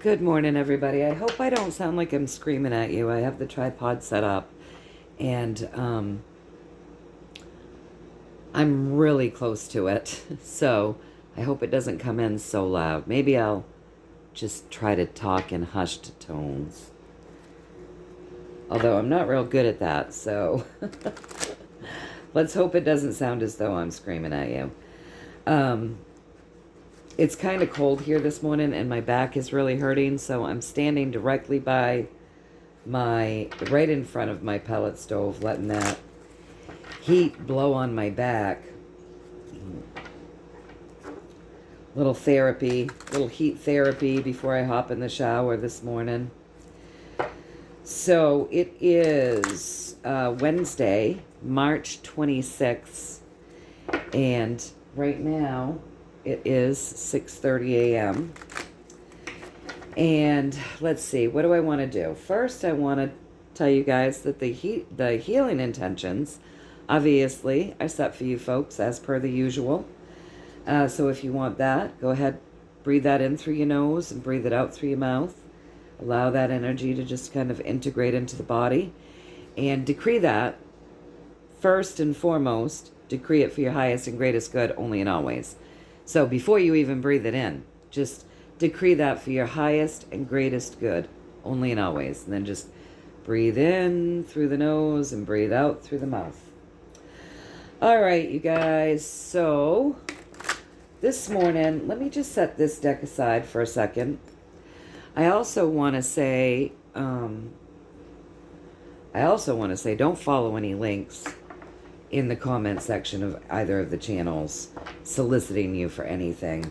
Good morning, everybody. I hope I don't sound like I'm screaming at you. I have the tripod set up, and I'm really close to it, so I hope it doesn't come in so loud. Maybe I'll just try to talk in hushed tones. Although I'm not real good at that, so let's hope it doesn't sound as though I'm screaming at you. It's kind of cold here this morning and my back is really hurting, so I'm standing directly by right in front of my pellet stove, letting that heat blow on my back. Little heat therapy before I hop in the shower this morning. So it is Wednesday, March 26th, and right now it is 6:30 a.m. And let's see, what do I want to do? First, I want to tell you guys that the healing intentions, obviously, are set for you folks as per the usual. So if you want that, go ahead, breathe that in through your nose and breathe it out through your mouth. Allow that energy to just kind of integrate into the body. And decree that, first and foremost, decree it for your highest and greatest good only and always. So before you even breathe it in, just decree that for your highest and greatest good only and always. And then just breathe in through the nose and breathe out through the mouth. All right, you guys. So this morning, let me just set this deck aside for a second. I also want to say, don't follow any links in the comment section of either of the channels soliciting you for anything.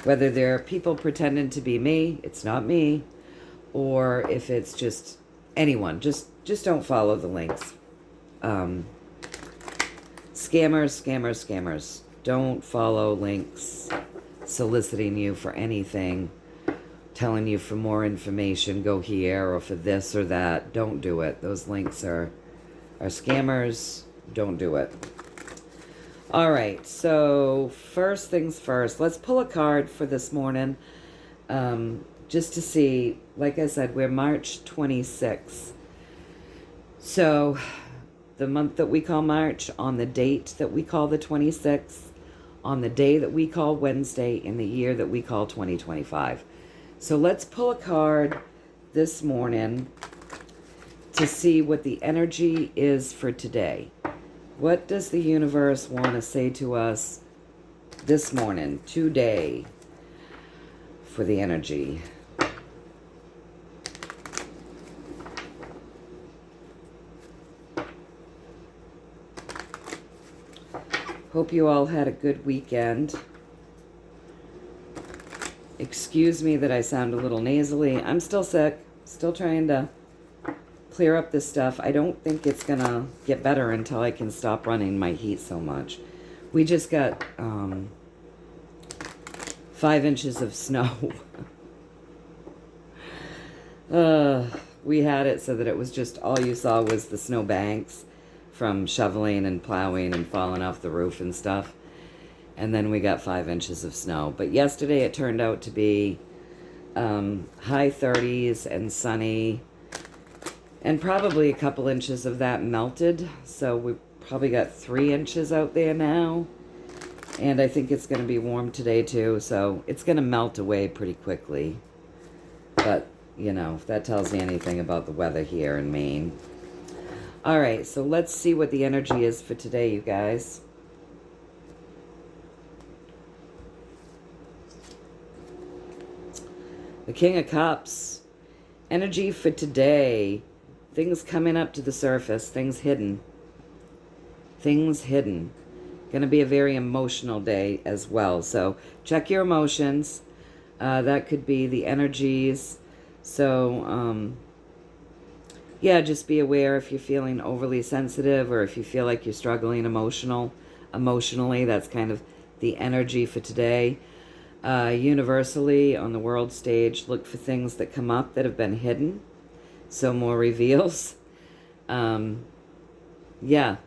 Whether they're people pretending to be me, it's not me, or if it's just anyone, just don't follow the links. Scammers. Don't follow links soliciting you for anything, telling you for more information, go here, or for this or that. Don't do it. Those links are scammers. Don't do it. All right, so first things first, let's pull a card for this morning, just to see. Like I said, we're March 26th. So the month that we call March, on the date that we call the 26th, on the day that we call Wednesday, in the year that we call 2025. So let's pull a card this morning to see what the energy is for today. What does the universe want to say to us this morning, today, for the energy? Hope you all had a good weekend. Excuse me that I sound a little nasally. I'm still sick, still trying to clear up this stuff. I don't think it's gonna get better until I can stop running my heat so much. We just got 5 inches of snow. We had it so that it was just all you saw was the snow banks from shoveling and plowing and falling off the roof and stuff. And then we got 5 inches of snow. But yesterday it turned out to be high 30s and sunny. And probably a couple inches of that melted. So we probably got 3 inches out there now. And I think it's going to be warm today too. So it's going to melt away pretty quickly. But, you know, if that tells you anything about the weather here in Maine. All right, so let's see what the energy is for today, you guys. The King of Cups. Energy for today. Things coming up to the surface. Things hidden. Things hidden. Going to be a very emotional day as well. So check your emotions. That could be the energies. So, yeah, just be aware if you're feeling overly sensitive or if you feel like you're struggling emotionally. That's kind of the energy for today. Universally, on the world stage, look for things that come up that have been hidden. So more reveals. Yeah.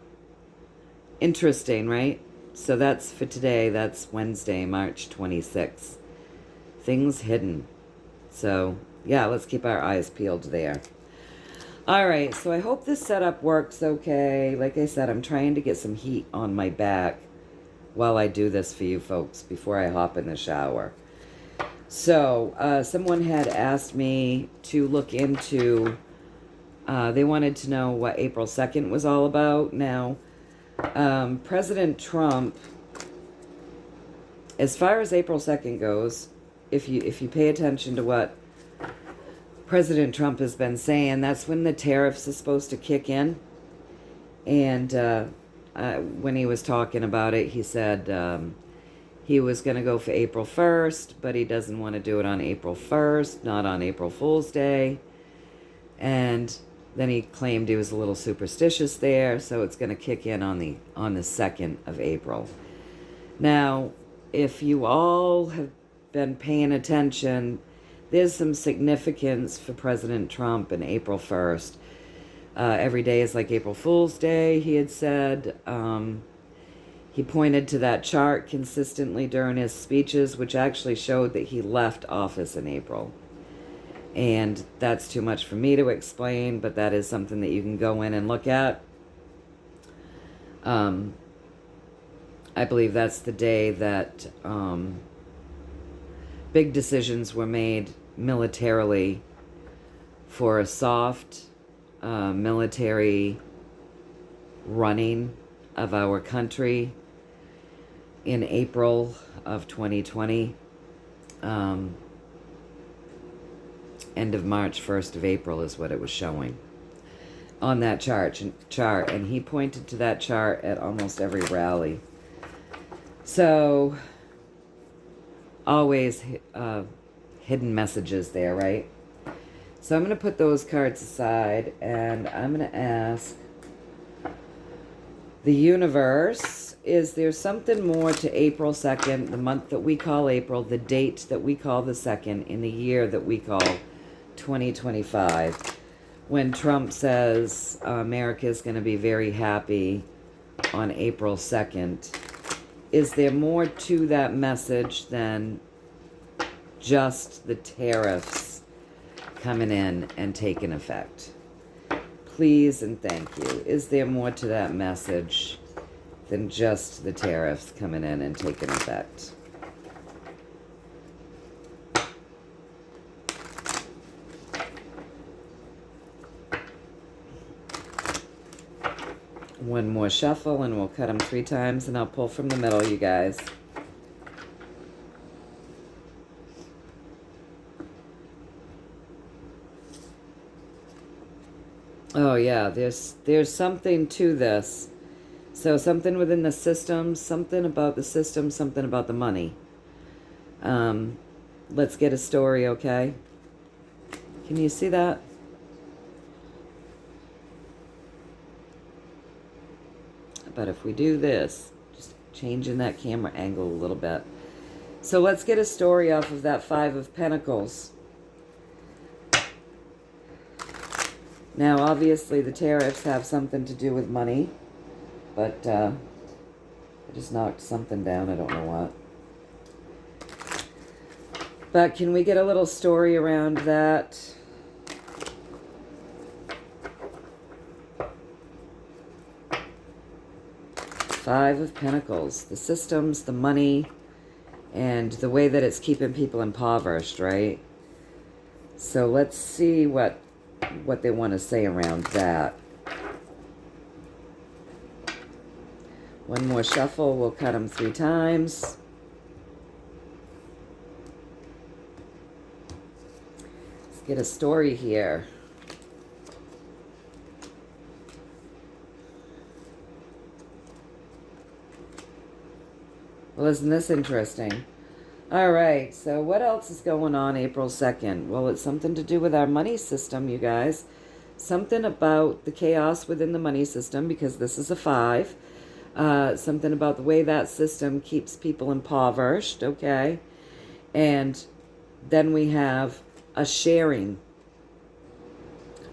Interesting, right? So that's for today. That's Wednesday, March 26th. Things hidden. So, yeah, let's keep our eyes peeled there. All right, so I hope this setup works okay. Like I said, I'm trying to get some heat on my back while I do this for you folks before I hop in the shower. So, someone had asked me to look into, they wanted to know what April 2nd was all about. Now, President Trump, as far as April 2nd goes, if you pay attention to what President Trump has been saying, that's when the tariffs are supposed to kick in. And when he was talking about it, he said he was going to go for April 1st, but he doesn't want to do it on April 1st, not on April Fool's Day. And then he claimed he was a little superstitious there, so it's going to kick in on the 2nd of April. Now, if you all have been paying attention, there's some significance for President Trump and April 1st. Every day is like April Fool's Day, he had said. He pointed to that chart consistently during his speeches, which actually showed that he left office in April. And that's too much for me to explain, but that is something that you can go in and look at. I believe that's the day that big decisions were made militarily for a soft military running of our country in April of 2020. End of March, 1st of April is what it was showing on that chart. And he pointed to that chart at almost every rally. So, always hidden messages there, right? So I'm going to put those cards aside, and I'm going to ask the universe, is there something more to April 2nd, the month that we call April, the date that we call the 2nd, in the year that we call 2025, when Trump says America is going to be very happy on April 2nd? Is there more to that message than just the tariffs coming in and taking effect? Please and thank you. Is there more to that message than just the tariffs coming in and taking effect? One more shuffle and we'll cut them 3 times, and I'll pull from the middle, you guys. Oh yeah, there's something to this. So something within the system, something about the system, something about the money. Let's get a story, okay? Can you see that? But if we do this, just changing that camera angle a little bit. So let's get a story off of that 5 of Pentacles. Now, obviously, the tariffs have something to do with money, but I just knocked something down. I don't know what. But can we get a little story around that? Five of Pentacles, the systems, the money, and the way that it's keeping people impoverished, right? So let's see what they want to say around that. One more shuffle, we'll cut them 3 times. Let's get a story here. Well, isn't this interesting? All right, so what else is going on April 2nd? Well, it's something to do with our money system, you guys. Something about the chaos within the money system, because this is a 5. Something about the way that system keeps people impoverished, okay? And then we have a sharing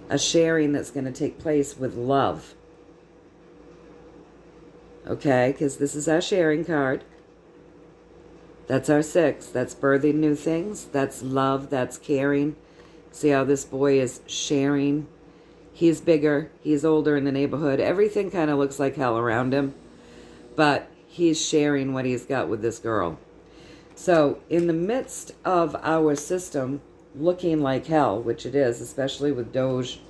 that's going to take place with love. Okay, because this is our sharing card. That's our 6. That's birthing new things. That's love. That's caring. See how this boy is sharing. He's bigger. He's older in the neighborhood. Everything kind of looks like hell around him. But he's sharing what he's got with this girl. So in the midst of our system looking like hell, which it is, especially with Doge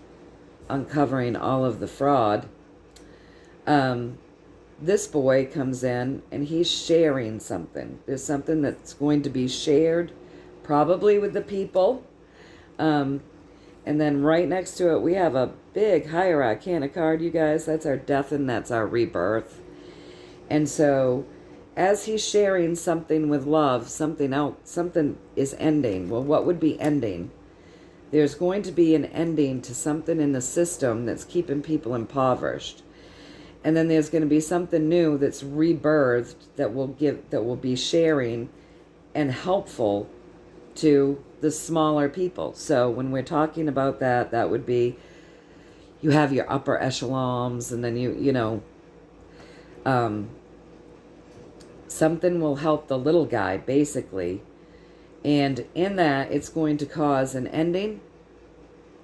uncovering all of the fraud, this boy comes in and he's sharing something. There's something that's going to be shared, probably with the people. And then right next to it, we have a big Higher Arcana card, you guys. That's our death and that's our rebirth. And so as he's sharing something with love, something else, something is ending. Well, what would be ending? There's going to be an ending to something in the system that's keeping people impoverished. And then there's going to be something new that's rebirthed that will be sharing and helpful to the smaller people. So when we're talking about that, that would be, you have your upper echelons, and then something will help the little guy, basically. And in that, it's going to cause an ending.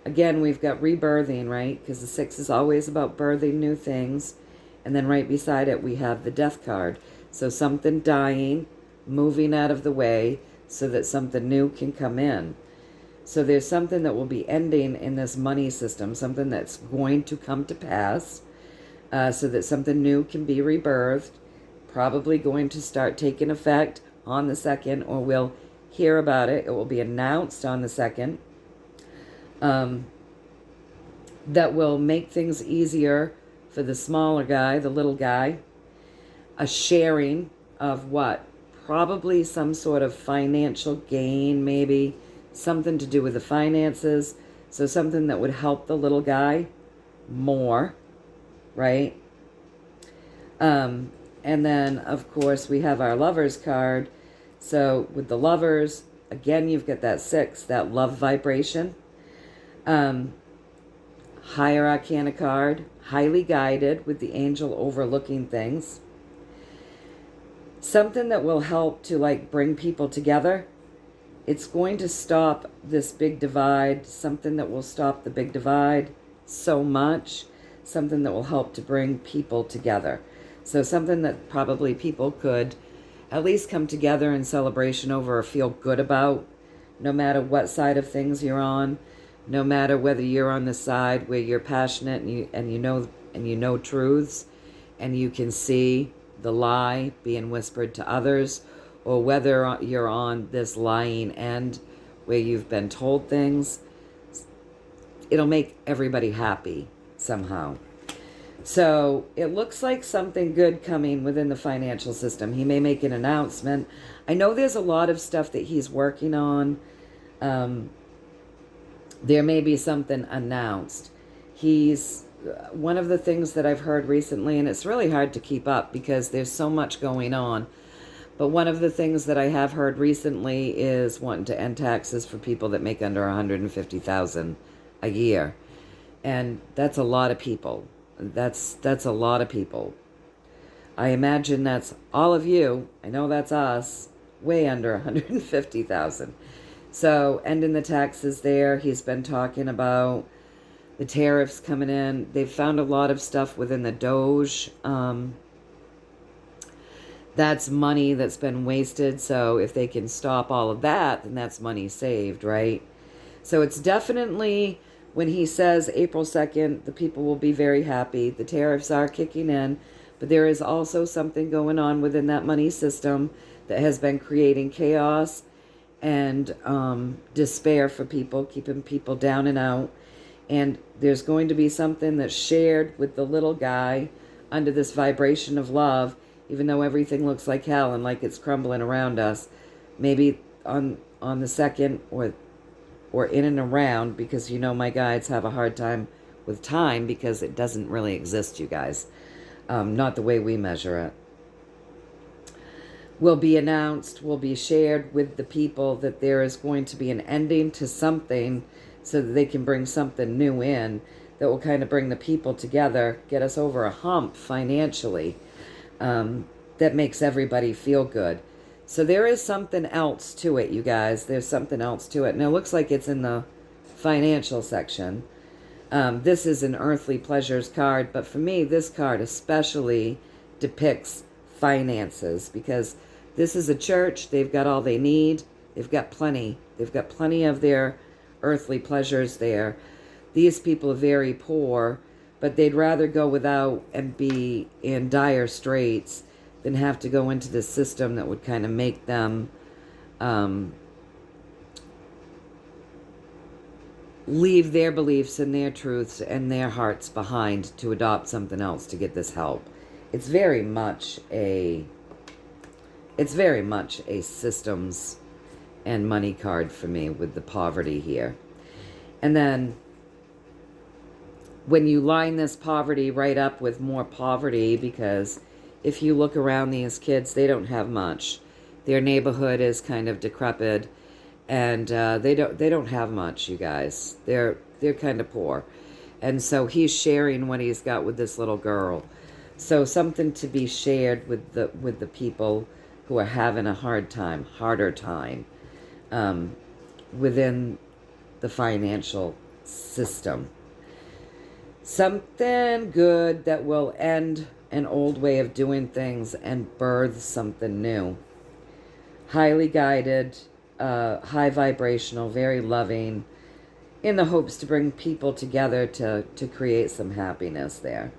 Again, we've got rebirthing, right? Because the 6 is always about birthing new things. And then right beside it, we have the death card. So something dying, moving out of the way so that something new can come in. So there's something that will be ending in this money system, something that's going to come to pass, so that something new can be rebirthed, probably going to start taking effect on the 2nd, or we'll hear about it. It will be announced on the 2nd. That will make things easier for the smaller guy, the little guy. A sharing of what? Probably some sort of financial gain, maybe. Something to do with the finances. So something that would help the little guy more, right? And then, of course, we have our Lovers card. So with the Lovers, again, you've got that 6, that love vibration. Higher Arcana card, highly guided with the angel overlooking things. Something that will help to bring people together. It's going to stop this big divide, something that will stop the big divide so much, something that will help to bring people together. So something that probably people could at least come together in celebration over or feel good about, no matter what side of things you're on. No matter whether you're on the side where you're passionate and you know truths, and you can see the lie being whispered to others, or whether you're on this lying end where you've been told things, it'll make everybody happy somehow. So it looks like something good coming within the financial system. He may make an announcement. I know there's a lot of stuff that he's working on. There may be something announced. He's one of the things that I've heard recently, and it's really hard to keep up because there's so much going on. But one of the things that I have heard recently is wanting to end taxes for people that make under $150,000 a year. And that's a lot of people. That's a lot of people. I imagine that's all of you. I know that's us, way under $150,000. So, ending the taxes there. He's been talking about the tariffs coming in. They've found a lot of stuff within the Doge. That's money that's been wasted. So, if they can stop all of that, then that's money saved, right? So, it's definitely, when he says April 2nd, the people will be very happy. The tariffs are kicking in. But there is also something going on within that money system that has been creating chaos and despair for people, keeping people down and out. And there's going to be something that's shared with the little guy under this vibration of love, even though everything looks like hell and like it's crumbling around us. Maybe on the 2nd or in and around, because my guides have a hard time with time because it doesn't really exist, you guys. Not the way we measure it. Will be announced, will be shared with the people, that there is going to be an ending to something so that they can bring something new in that will kind of bring the people together, get us over a hump financially, that makes everybody feel good. So there is something else to it, you guys. There's something else to it. And it looks like it's in the financial section. This is an earthly pleasures card, but for me, this card especially depicts finances, because this is a church. They've got all they need. They've got plenty. They've got plenty of their earthly pleasures there. These people are very poor, but they'd rather go without and be in dire straits than have to go into this system that would kind of make them leave their beliefs and their truths and their hearts behind to adopt something else to get this help. It's very much a systems and money card for me with the poverty here. And then when you line this poverty right up with more poverty, because if you look around these kids, they don't have much. Their neighborhood is kind of decrepit, and they don't have much, you guys. They're kind of poor. And so he's sharing what he's got with this little girl. So something to be shared with the people who are having a harder time within the financial system. Something good that will end an old way of doing things and birth something new. Highly guided, high vibrational, very loving, in the hopes to bring people together to create some happiness there.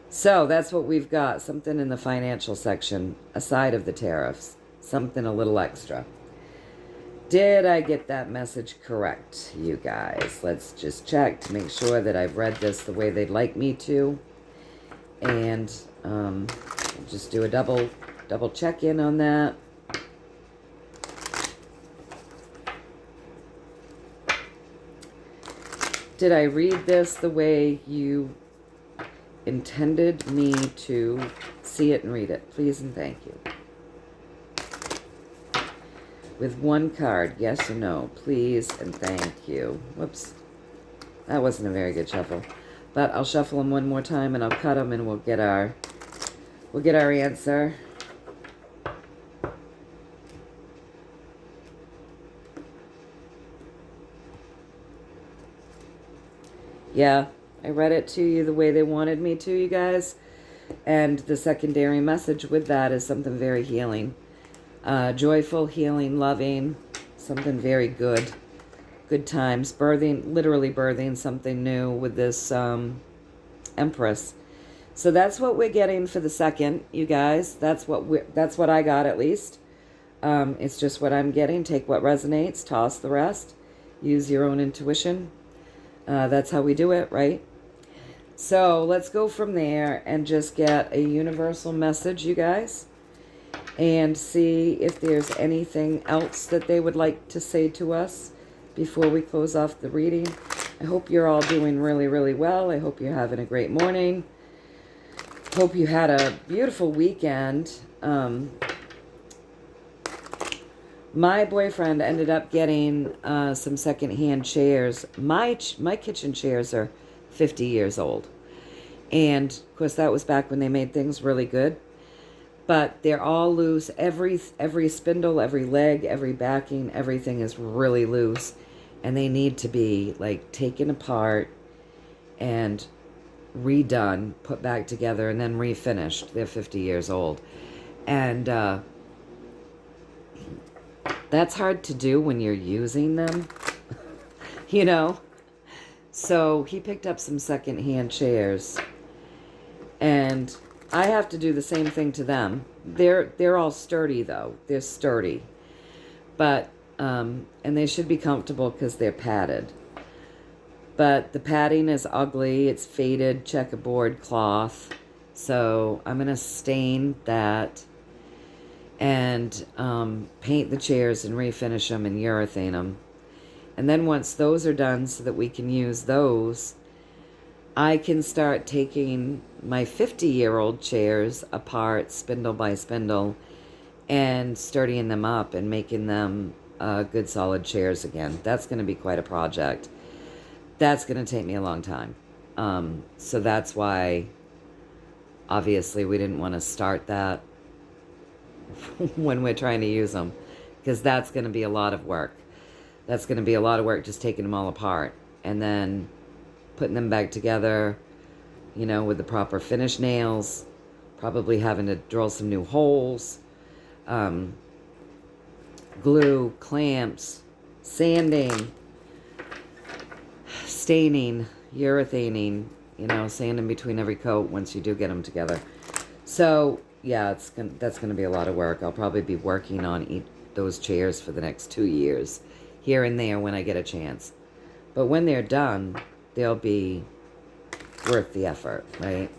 So that's what we've got. Something in the financial section, aside of the tariffs. Something a little extra. Did I get that message correct, you guys? Let's just check to make sure that I've read this the way they'd like me to. And just do a double check-in on that. Did I read this the way you intended me to see it and read it? Please and thank you. With one card, yes or no, please and thank you. Whoops. That wasn't a very good shuffle. But I'll shuffle them one more time and I'll cut them and we'll get our answer. Yeah, I read it to you the way they wanted me to, you guys. And the secondary message with that is something very healing. Joyful, healing, loving, something very good. Good times. Literally birthing something new with this Empress. So that's what we're getting for the second, you guys. That's what I got, at least. It's just what I'm getting. Take what resonates, toss the rest. Use your own intuition. That's how we do it, right? So let's go from there and just get a universal message, you guys, and see if there's anything else that they would like to say to us before we close off the reading. I hope you're all doing really, really well. I hope you're having a great morning. Hope you had a beautiful weekend. My boyfriend ended up getting some secondhand chairs. My kitchen chairs are 50 years old. And, of course, that was back when they made things really good. But they're all loose. Every spindle, every leg, every backing, everything is really loose. And they need to be, like, taken apart and redone, put back together, and then refinished. They're 50 years old. And that's hard to do when you're using them, you know? So he picked up some secondhand chairs. And I have to do the same thing to them. They're all sturdy, though. They're sturdy. But, and they should be comfortable because they're padded. But the padding is ugly. It's faded checkerboard cloth. So I'm going to stain that and paint the chairs and refinish them and urethane them. And then once those are done so that we can use those, I can start taking my 50-year-old chairs apart, spindle by spindle, and sturdying them up and making them good solid chairs again. That's going to be quite a project. That's going to take me a long time. So that's why, obviously, we didn't want to start that when we're trying to use them, because that's going to be a lot of work. That's going to be a lot of work just taking them all apart and then putting them back together, you know, with the proper finish nails, probably having to drill some new holes, glue, clamps, sanding, staining, urethaning, you know, sanding between every coat once you do get them together. So, yeah, that's going to be a lot of work. I'll probably be working on those chairs for the next 2 years, here and there when I get a chance. But when they're done, they'll be worth the effort, right?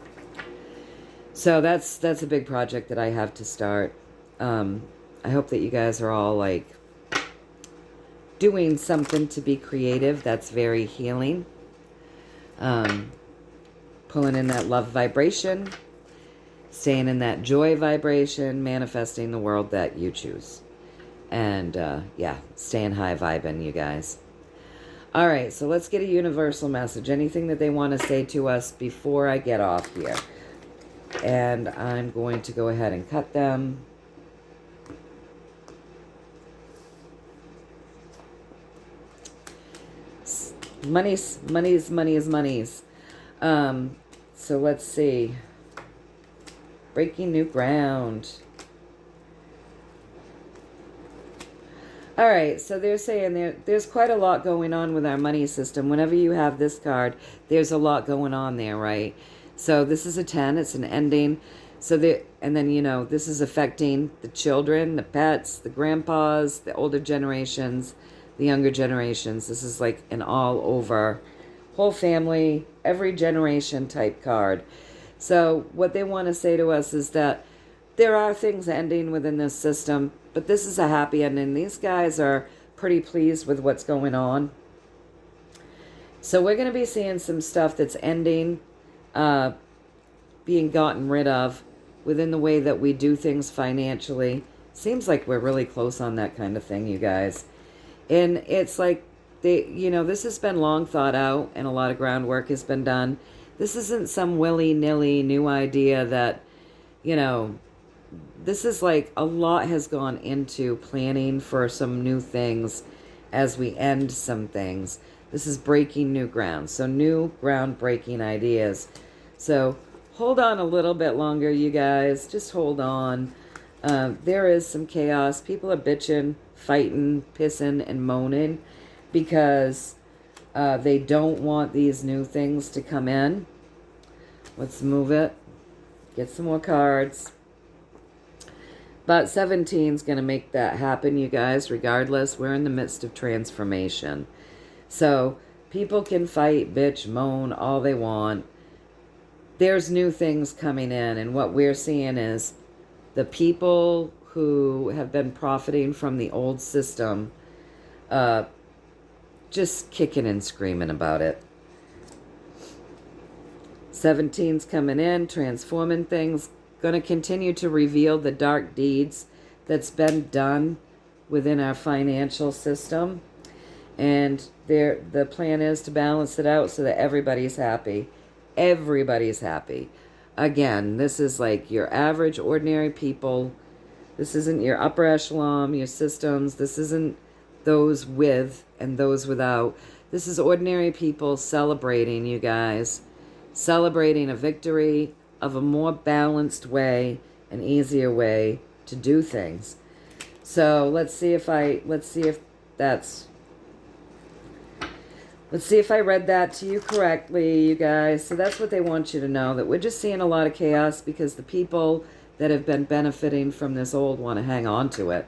So that's a big project that I have to start. I hope that you guys are all, like, doing something to be creative. That's very healing. Pulling in that love vibration, staying in that joy vibration, manifesting the world that you choose. And, yeah, staying high vibing, you guys. All right, so let's get a universal message. Anything that they want to say to us before I get off here. And I'm going to go ahead and cut them. Monies. So let's see. Breaking new ground. All right, so they're saying there's quite a lot going on with our money system. Whenever you have this card, there's a lot going on there, right? So this is a 10, it's an ending. And then, you know, this is affecting the children, the pets, the grandpas, the older generations, the younger generations. This is like an all over, whole family, every generation type card. So what they want to say to us is that there are things ending within this system, but this is a happy ending. These guys are pretty pleased with what's going on. So we're going to be seeing some stuff that's ending, being gotten rid of within the way that we do things financially. Seems like we're really close on that kind of thing, you guys. And it's like, this has been long thought out and a lot of groundwork has been done. This isn't some willy-nilly new idea that, this is like a lot has gone into planning for some new things as we end some things. This is breaking new ground. So new groundbreaking ideas. So hold on a little bit longer, you guys. Just hold on. There is some chaos. People are bitching, fighting, pissing, and moaning because they don't want these new things to come in. Let's move it. Get some more cards. But 17 is going to make that happen, you guys. Regardless, we're in the midst of transformation. So people can fight, bitch, moan, all they want. There's new things coming in. And what we're seeing is the people who have been profiting from the old system just kicking and screaming about it. 17's coming in, transforming things. Going to continue to reveal the dark deeds that's been done within our financial system. And the plan is to balance it out so that everybody's happy. Everybody's happy. Again, this is like your average, ordinary people. This isn't your upper echelon, your systems. This isn't those with and those without. This is ordinary people celebrating, you guys. Celebrating a victory of a more balanced way, an easier way to do things. So let's see if I read that to you correctly, you guys. So that's what they want you to know, that we're just seeing a lot of chaos because the people that have been benefiting from this old want to hang on to it.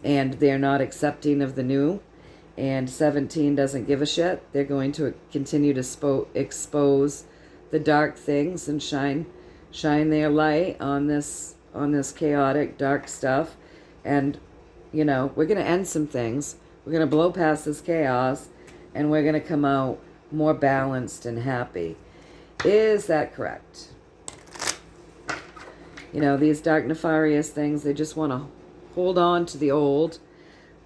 And they're not accepting of the new. And 17 doesn't give a shit. They're going to continue to expose the dark things and shine their light on this chaotic, dark stuff. And, we're going to end some things. We're going to blow past this chaos. And we're going to come out more balanced and happy. Is that correct? These dark, nefarious things, they just want to hold on to the old.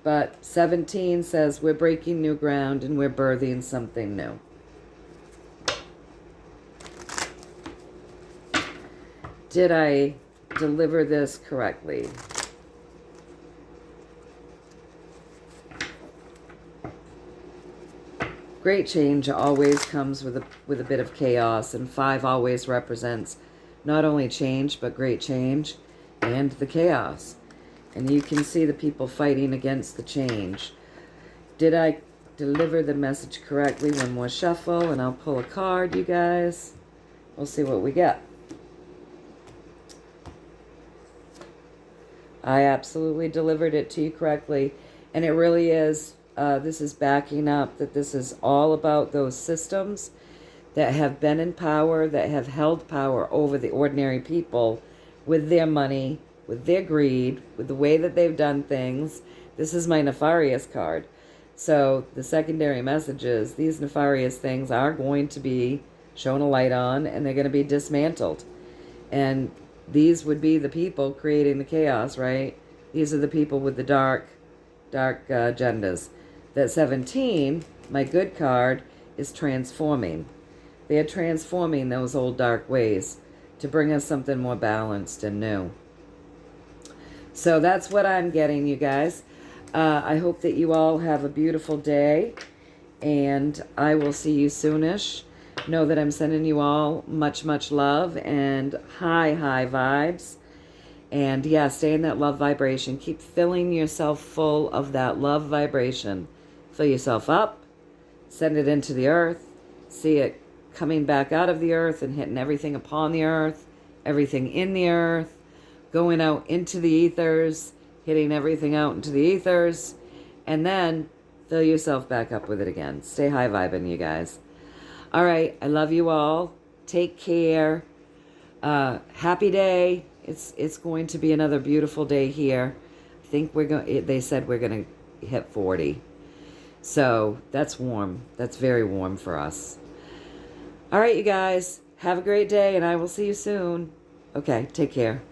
But 17 says we're breaking new ground and we're birthing something new. Did I deliver this correctly? Great change always comes with a bit of chaos, and 5 always represents not only change, but great change and the chaos. And you can see the people fighting against the change. Did I deliver the message correctly? One more shuffle, and I'll pull a card, you guys. We'll see what we get. I absolutely delivered it to you correctly. And it really is, this is backing up that this is all about those systems that have been in power, that have held power over the ordinary people with their money, with their greed, with the way that they've done things. This is my nefarious card. So the secondary message is these nefarious things are going to be shown a light on, and they're going to be dismantled. And these would be the people creating the chaos, right? These are the people with the dark agendas. That 17, my good card, is transforming. They are transforming those old dark ways to bring us something more balanced and new. So that's what I'm getting, you guys. I hope that you all have a beautiful day, and I will see you soonish. Know that I'm sending you all much, much love and high vibes. And yeah, stay in that love vibration. Keep filling yourself full of that love vibration. Fill yourself up, send it into the earth, see it coming back out of the earth and hitting everything upon the earth, everything in the earth, going out into the ethers, hitting everything out into the ethers, and then fill yourself back up with it again. Stay high vibing, you guys. All right, I love you all. Take care. Happy day. It's going to be another beautiful day here. I think they said we're going to hit 40. So that's warm. That's very warm for us. All right, you guys. Have a great day, and I will see you soon. Okay, take care.